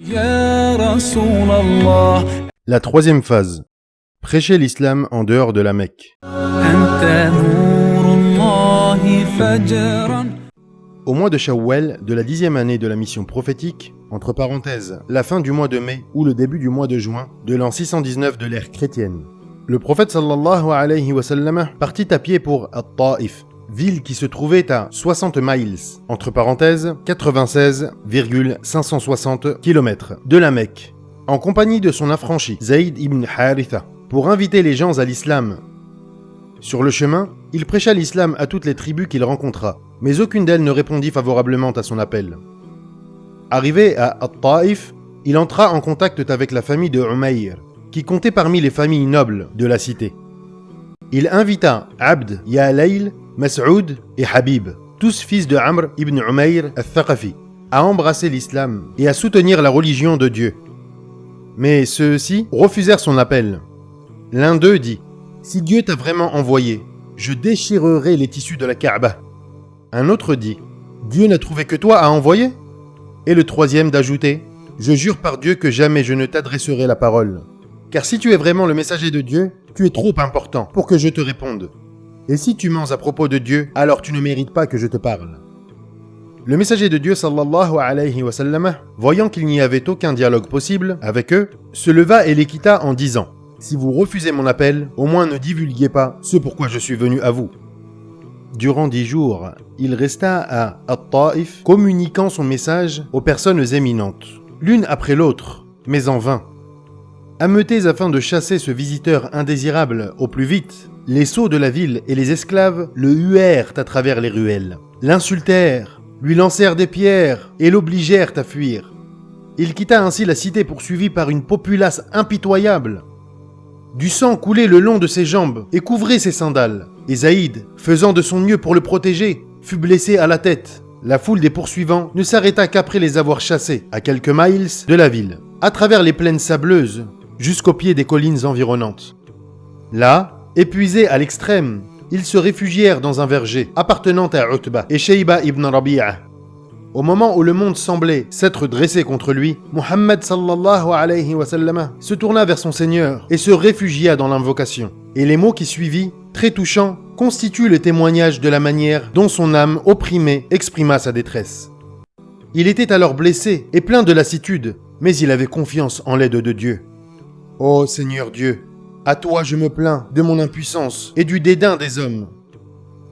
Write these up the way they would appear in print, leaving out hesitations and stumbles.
Ya Rasulallah. La troisième phase. Prêcher l'islam en dehors de la Mecque. Anta nurullahi fajran. Au mois de Shawwal de la 10e année de la mission prophétique, entre parenthèses, la fin du mois de mai ou le début du mois de juin de l'an 619 de l'ère chrétienne, le prophète sallallahu alayhi wa sallam partit à pied pour At-Ta'if, ville qui se trouvait à 60 miles, entre parenthèses 96,560 km de la Mecque, en compagnie de son affranchi Zayd ibn Haritha, pour inviter les gens à l'islam. Sur le chemin, il prêcha l'islam à toutes les tribus qu'il rencontra, mais aucune d'elles ne répondit favorablement à son appel. Arrivé à At-Ta'if, il entra en contact avec la famille de Umayr, qui comptait parmi les familles nobles de la cité. Il invita Abd, Ya'layl, Mas'ud et Habib, tous fils de Amr ibn Umayr al-Thaqafi, à embrasser l'islam et à soutenir la religion de Dieu. Mais ceux-ci refusèrent son appel. L'un d'eux dit « Si Dieu t'a vraiment envoyé, je déchirerai les tissus de la Kaaba. » Un autre dit « Dieu n'a trouvé que toi à envoyer ?» Et le troisième d'ajouter « Je jure par Dieu que jamais je ne t'adresserai la parole. Car si tu es vraiment le messager de Dieu, tu es trop important pour que je te réponde. Et si tu mens à propos de Dieu, alors tu ne mérites pas que je te parle. » Le messager de Dieu sallallahu alayhi wa sallam, voyant qu'il n'y avait aucun dialogue possible avec eux, se leva et les quitta en disant « Si vous refusez mon appel, au moins ne divulguez pas ce pourquoi je suis venu à vous. » Durant 10 jours, il resta à At-Ta'if, communiquant son message aux personnes éminentes, l'une après l'autre, mais en vain. Ameutés afin de chasser ce visiteur indésirable au plus vite, les sceaux de la ville et les esclaves le huèrent à travers les ruelles, l'insultèrent, lui lancèrent des pierres et l'obligèrent à fuir. Il quitta ainsi la cité poursuivi par une populace impitoyable. Du sang coulait le long de ses jambes et couvrait ses sandales, et Zaïd, faisant de son mieux pour le protéger, fut blessé à la tête. La foule des poursuivants ne s'arrêta qu'après les avoir chassés à quelques miles de la ville, à travers les plaines sableuses, jusqu'au pied des collines environnantes. Là, épuisés à l'extrême, ils se réfugièrent dans un verger appartenant à Utba et Shayba ibn Rabi'a. Au moment où le monde semblait s'être dressé contre lui, Muhammad sallallahu alayhi wa sallam se tourna vers son Seigneur et se réfugia dans l'invocation. Et les mots qui suivirent, très touchants, constituent le témoignage de la manière dont son âme opprimée exprima sa détresse. Il était alors blessé et plein de lassitude, mais il avait confiance en l'aide de Dieu. « Ô Seigneur Dieu, à toi je me plains de mon impuissance et du dédain des hommes.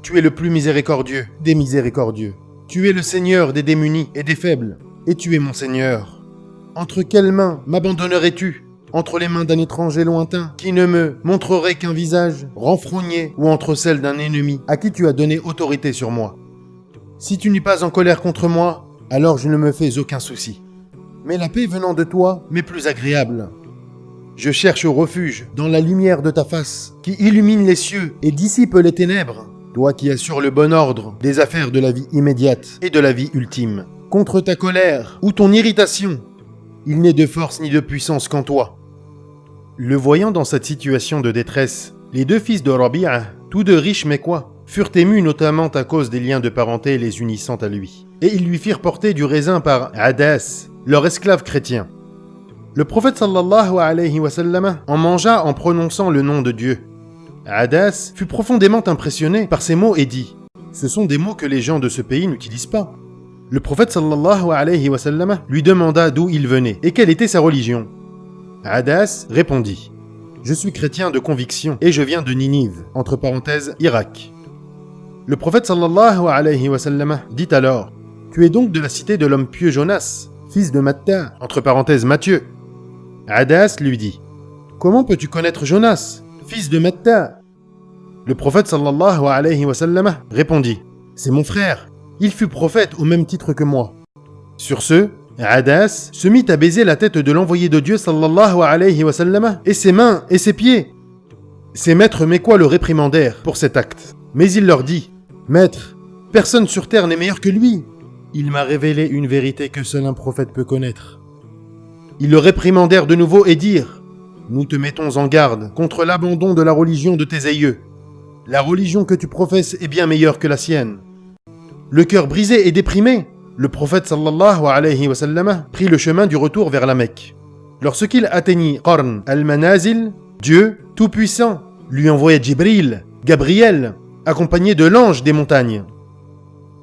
Tu es le plus miséricordieux des miséricordieux. Tu es le Seigneur des démunis et des faibles, et tu es mon Seigneur. Entre quelles mains m'abandonnerais-tu? Entre les mains d'un étranger lointain qui ne me montrerait qu'un visage renfrogné, ou entre celles d'un ennemi à qui tu as donné autorité sur moi? Si tu n'es pas en colère contre moi, alors je ne me fais aucun souci. Mais la paix venant de toi m'est plus agréable. Je cherche refuge dans la lumière de ta face, qui illumine les cieux et dissipe les ténèbres. Toi qui assures le bon ordre des affaires de la vie immédiate et de la vie ultime. Contre ta colère ou ton irritation, il n'est de force ni de puissance qu'en toi. Le voyant dans cette situation de détresse, les deux fils de Rabi'a, tous deux riches Mécois, furent émus notamment à cause des liens de parenté les unissant à lui. Et ils lui firent porter du raisin par Adas, leur esclave chrétien. Le prophète sallallahu alayhi wa sallam en mangea en prononçant le nom de Dieu. Adas fut profondément impressionné par ces mots et dit « Ce sont des mots que les gens de ce pays n'utilisent pas. » Le prophète sallallahu alayhi wa sallam lui demanda d'où il venait et quelle était sa religion. Adas répondit « Je suis chrétien de conviction et je viens de Ninive, entre parenthèses Irak. » Le prophète sallallahu alayhi wa sallam dit alors « Tu es donc de la cité de l'homme pieux Jonas, fils de Matta, entre parenthèses Matthieu. » Adas lui dit « Comment peux-tu connaître Jonas, fils de Matta ?» Le prophète sallallahu alayhi wa sallam répondit « C'est mon frère, il fut prophète au même titre que moi. » Sur ce, Adas se mit à baiser la tête de l'envoyé de Dieu sallallahu alayhi wa sallam et ses mains et ses pieds. Ses maîtres mécois le réprimandèrent pour cet acte. Mais il leur dit « Maître, personne sur terre n'est meilleur que lui. Il m'a révélé une vérité que seul un prophète peut connaître. » Ils le réprimandèrent de nouveau et dirent « Nous te mettons en garde contre l'abandon de la religion de tes aïeux. La religion que tu professes est bien meilleure que la sienne. Le cœur brisé et déprimé, le prophète sallallahu alayhi wa sallam prit le chemin du retour vers la Mecque. Lorsqu'il atteignit Qarn al-Manazil, Dieu, tout-puissant, lui envoya Jibril, Gabriel, accompagné de l'ange des montagnes.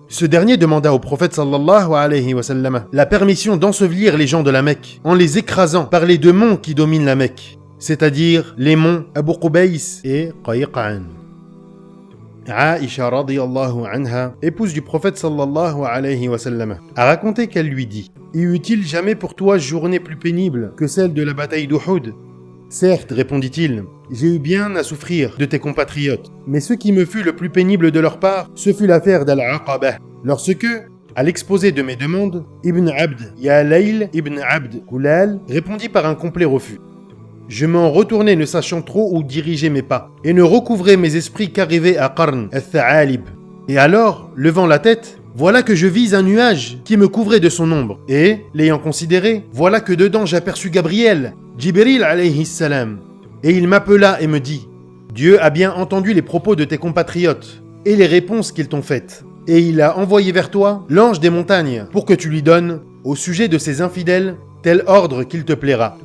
Ce dernier demanda au prophète sallallahu alayhi wa sallam la permission d'ensevelir les gens de la Mecque en les écrasant par les deux monts qui dominent la Mecque, c'est-à-dire les monts Abu Qubays et Qayqan. Aïcha radiyallahu anha, épouse du prophète sallallahu alayhi wa sallam, a raconté qu'elle lui dit: « Y eut-il jamais pour toi journée plus pénible que celle de la bataille d'Uhud ? Certes, répondit-il, j'ai eu bien à souffrir de tes compatriotes, mais ce qui me fut le plus pénible de leur part, ce fut l'affaire d'Al-Aqaba. Lorsque, à l'exposé de mes demandes, Ibn Abd Ya'layl Ibn Abd Kulal répondit par un complet refus. Je m'en retournai ne sachant trop où diriger mes pas, et ne recouvrai mes esprits qu'arrivé à Qarn al-Tha'alib. Et alors, levant la tête, voilà que je vis un nuage qui me couvrait de son ombre, et, l'ayant considéré, voilà que dedans j'aperçus Gabriel, Jibril alayhi salam, et il m'appela et me dit: Dieu a bien entendu les propos de tes compatriotes, et les réponses qu'ils t'ont faites, et il a envoyé vers toi l'ange des montagnes, pour que tu lui donnes, au sujet de ces infidèles, tel ordre qu'il te plaira.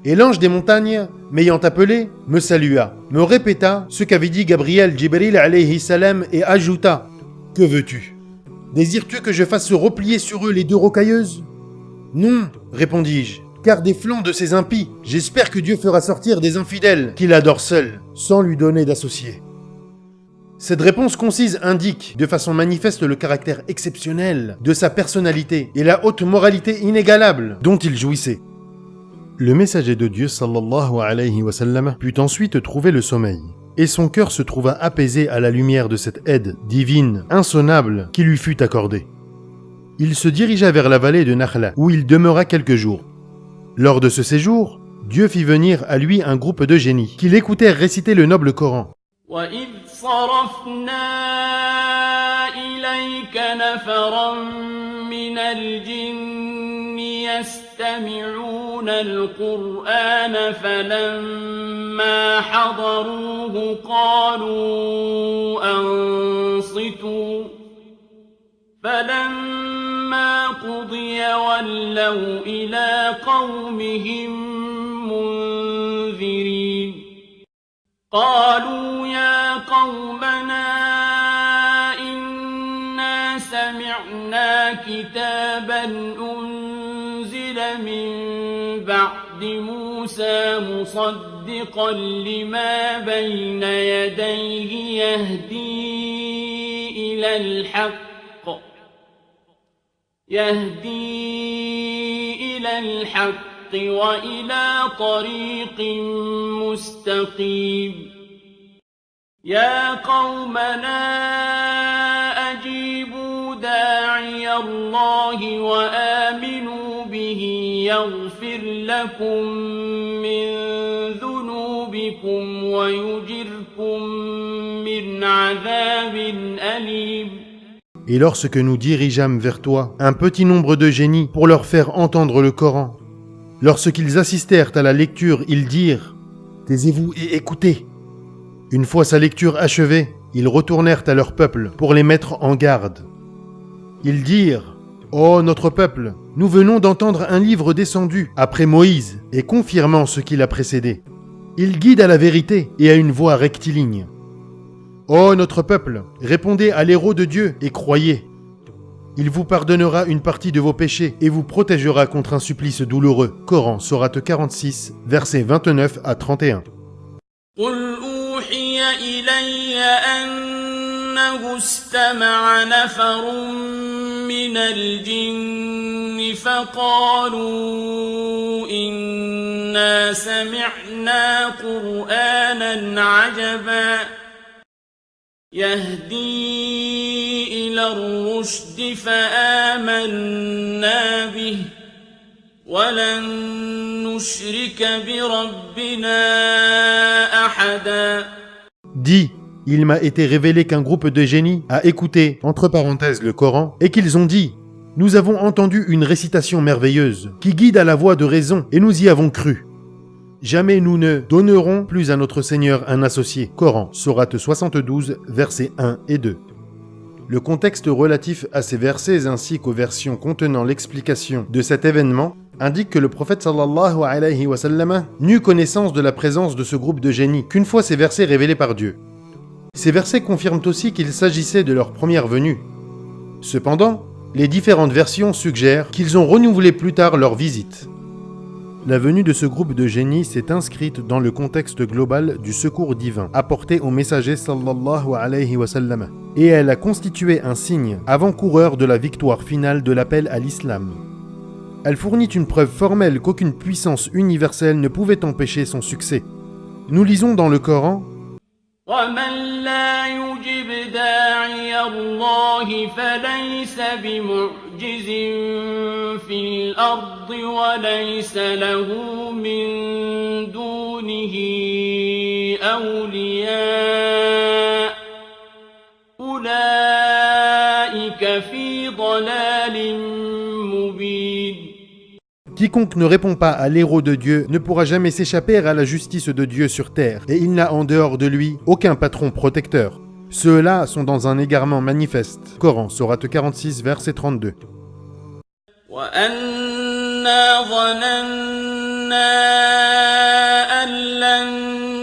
Et l'ange des montagnes, m'ayant appelé, me salua, me répéta ce qu'avait dit Gabriel Jibril alayhi salam et ajouta: Que veux-tu? Désires-tu que je fasse se replier sur eux les deux rocailleuses? Non, répondis-je, car des flancs de ces impies, j'espère que Dieu fera sortir des infidèles qu'il adore seul, sans lui donner d'associés. Cette réponse concise indique de façon manifeste le caractère exceptionnel de sa personnalité et la haute moralité inégalable dont il jouissait. Le messager de Dieu sallallahu alayhi wa sallam put ensuite trouver le sommeil, et son cœur se trouva apaisé à la lumière de cette aide divine, insonnable, qui lui fut accordée. Il se dirigea vers la vallée de Nakhla, où il demeura quelques jours. Lors de ce séjour, Dieu fit venir à lui un groupe de génies, qui l'écoutèrent réciter le noble Coran. وَإِذْ صَرَفْنَا إِلَيْكَ نَفَرًا مِنَ الْجِنِّ يَسْتَمِعُونَ الْقُرْآنَ فَلَمَّا حَضَرُوهُ قَالُوا أَنصِتُوا فَلَمَّا قُضِيَ وَلَّوْا إِلَى قَوْمِهِمْ مُنذِرِينَ قالوا يا قومنا إنا سمعنا كتابا أنزل من بعد موسى مصدقا لما بين يديه يهدي إلى الحق وإلى طريق مستقيم يا قومنا أجيبوا داعي الله وآمنوا به يغفر لكم من ذنوبكم ويجركم من عذاب أليم. Et lorsque nous dirigeâmes vers toi un petit nombre de génies pour leur faire entendre le Coran, lorsqu'ils assistèrent à la lecture, ils dirent: Taisez-vous et écoutez. Une fois sa lecture achevée, ils retournèrent à leur peuple pour les mettre en garde. Ils dirent: Ô notre peuple, nous venons d'entendre un livre descendu après Moïse et confirmant ce qui l'a précédé. Il guide à la vérité et à une voie rectiligne. Ô notre peuple, répondez à l'héros de Dieu et croyez. Il vous pardonnera une partie de vos péchés et vous protégera contre un supplice douloureux. Coran, sourate 46, versets 29 à 31. قل أوحي إلي أنه استمع نفر من الجن فقالوا إنا سمعنا قرآنا عجبا يهدي إلى الرشد فآمنا به ولن نشرك بربنا أحدا. Dis, il m'a été révélé qu'un groupe de génies a écouté, entre parenthèses, le Coran, et qu'ils ont dit: Nous avons entendu une récitation merveilleuse, qui guide à la voie de raison, et nous y avons cru. Jamais nous ne donnerons plus à notre Seigneur un associé. Coran, sourate 72, versets 1 et 2. Le contexte relatif à ces versets ainsi qu'aux versions contenant l'explication de cet événement indique que le prophète sallallahu alayhi wa sallam n'eut connaissance de la présence de ce groupe de génies qu'une fois ces versets révélés par Dieu. Ces versets confirment aussi qu'il s'agissait de leur première venue. Cependant, les différentes versions suggèrent qu'ils ont renouvelé plus tard leur visite. La venue de ce groupe de génies s'est inscrite dans le contexte global du secours divin apporté au messager sallallahu alayhi wa sallam, et elle a constitué un signe avant-coureur de la victoire finale de l'appel à l'islam. Elle fournit une preuve formelle qu'aucune puissance universelle ne pouvait empêcher son succès. Nous lisons dans le Coran: ومن لا يجب داعي الله فليس بمعجز في الأرض وليس له من دونه أولياء أولئك في ضلال مبين. Quiconque ne répond pas à l'héros de Dieu ne pourra jamais s'échapper à la justice de Dieu sur terre, et il n'a en dehors de lui aucun patron protecteur. Ceux-là sont dans un égarement manifeste. Coran, sourate 46, verset 32. وَأَنَّا ظَنَنَّا أَن لَّن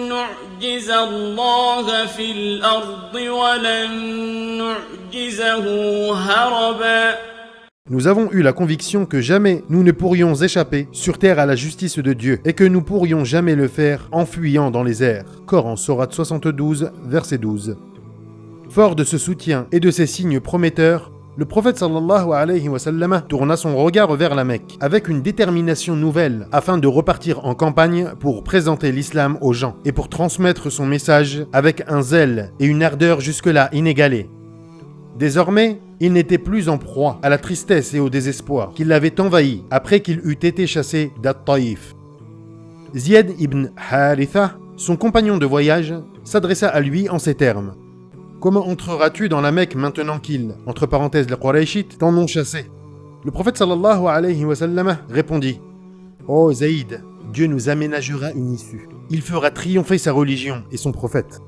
نُّعْجِزَ اللَّهَ فِي الْأَرْضِ وَلَن نُّعْجِزَهُ هَرَبًا. Nous avons eu la conviction que jamais nous ne pourrions échapper sur terre à la justice de Dieu et que nous pourrions jamais le faire en fuyant dans les airs. Coran, sourate 72, verset 12. Fort de ce soutien et de ces signes prometteurs, le prophète sallallahu alayhi wa sallam tourna son regard vers la Mecque avec une détermination nouvelle afin de repartir en campagne pour présenter l'islam aux gens et pour transmettre son message avec un zèle et une ardeur jusque-là inégalés. Désormais, il n'était plus en proie à la tristesse et au désespoir qui l'avaient envahi après qu'il eût été chassé d'At-Taïf. Ziyad ibn Haritha, son compagnon de voyage, s'adressa à lui en ces termes: « Comment entreras-tu dans la Mecque maintenant qu'ils, entre parenthèses les Qurayshites, t'en ont chassé ?» Le prophète sallallahu alayhi wa sallam répondit: « Ô Zaïd, Dieu nous aménagera une issue. Il fera triompher sa religion et son prophète. »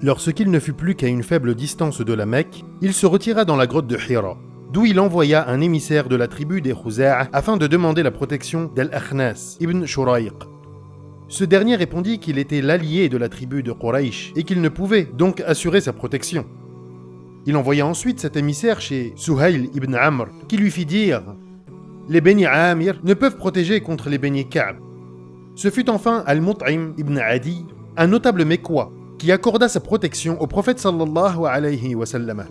Lorsqu'il ne fut plus qu'à une faible distance de la Mecque, il se retira dans la grotte de Hira, d'où il envoya un émissaire de la tribu des Khuza'a afin de demander la protection d'Al-Akhnas ibn Shurayq. Ce dernier répondit qu'il était l'allié de la tribu de Quraysh et qu'il ne pouvait donc assurer sa protection. Il envoya ensuite cet émissaire chez Suhayl ibn Amr, qui lui fit dire: « Les Beni Amir ne peuvent protéger contre les Beni Ka'b. » Ce fut enfin Al-Mut'im ibn Adi, un notable Mécois, qui accorda sa protection au prophète sallallahu alayhi wa sallam.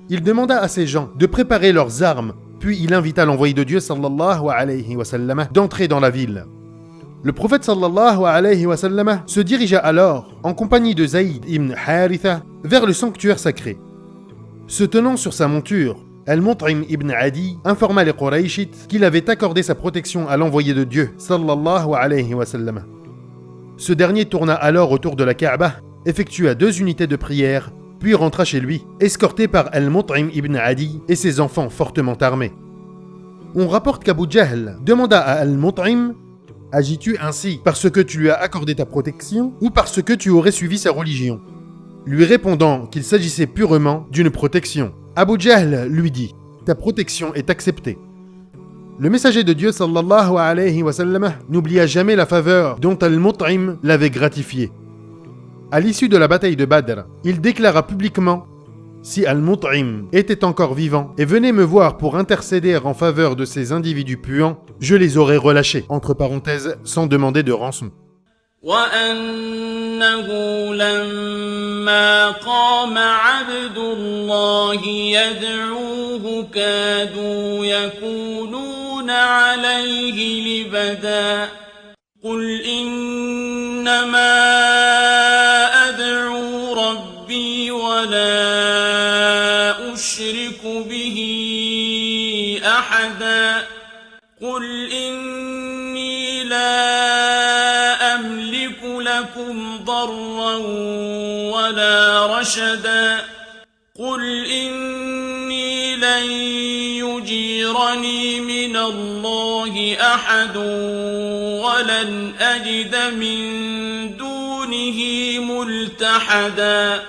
Il demanda à ses gens de préparer leurs armes, puis il invita l'envoyé de Dieu sallallahu alayhi wa sallam d'entrer dans la ville. Le prophète sallallahu alayhi wa sallam se dirigea alors, en compagnie de Zaïd ibn Haritha, vers le sanctuaire sacré. Se tenant sur sa monture, Al-Mut'im ibn Adi informa les Qurayshites qu'il avait accordé sa protection à l'envoyé de Dieu sallallahu alayhi wa sallam. Ce dernier tourna alors autour de la Kaaba, effectua 2 unités de prière, puis rentra chez lui, escorté par Al-Mut'im ibn Adi et ses enfants fortement armés. On rapporte qu'Abu Jahl demanda à Al-Mut'im: « Agis-tu ainsi parce que tu lui as accordé ta protection ou parce que tu aurais suivi sa religion ?» Lui répondant qu'il s'agissait purement d'une protection, Abu Jahl lui dit: « Ta protection est acceptée. » Le messager de Dieu sallallahu alayhi wa sallam n'oublia jamais la faveur dont Al-Mut'im l'avait gratifié. À l'issue de la bataille de Badr, il déclara publiquement: « Si Al-Mut'im était encore vivant et venait me voir pour intercéder en faveur de ces individus puants, je les aurais relâchés, entre parenthèses, sans demander de rançon. » وأنه لما قام عبد الله يدعوه كادوا يكونون عليه لبدا قل إنما أدعو ربي ولا أشرك به أحدا قل إني لا أملك لكم ضرا ولا رشدا قل إني لن يجيرني من الله أحد ولن أجد من دونه ملتحدا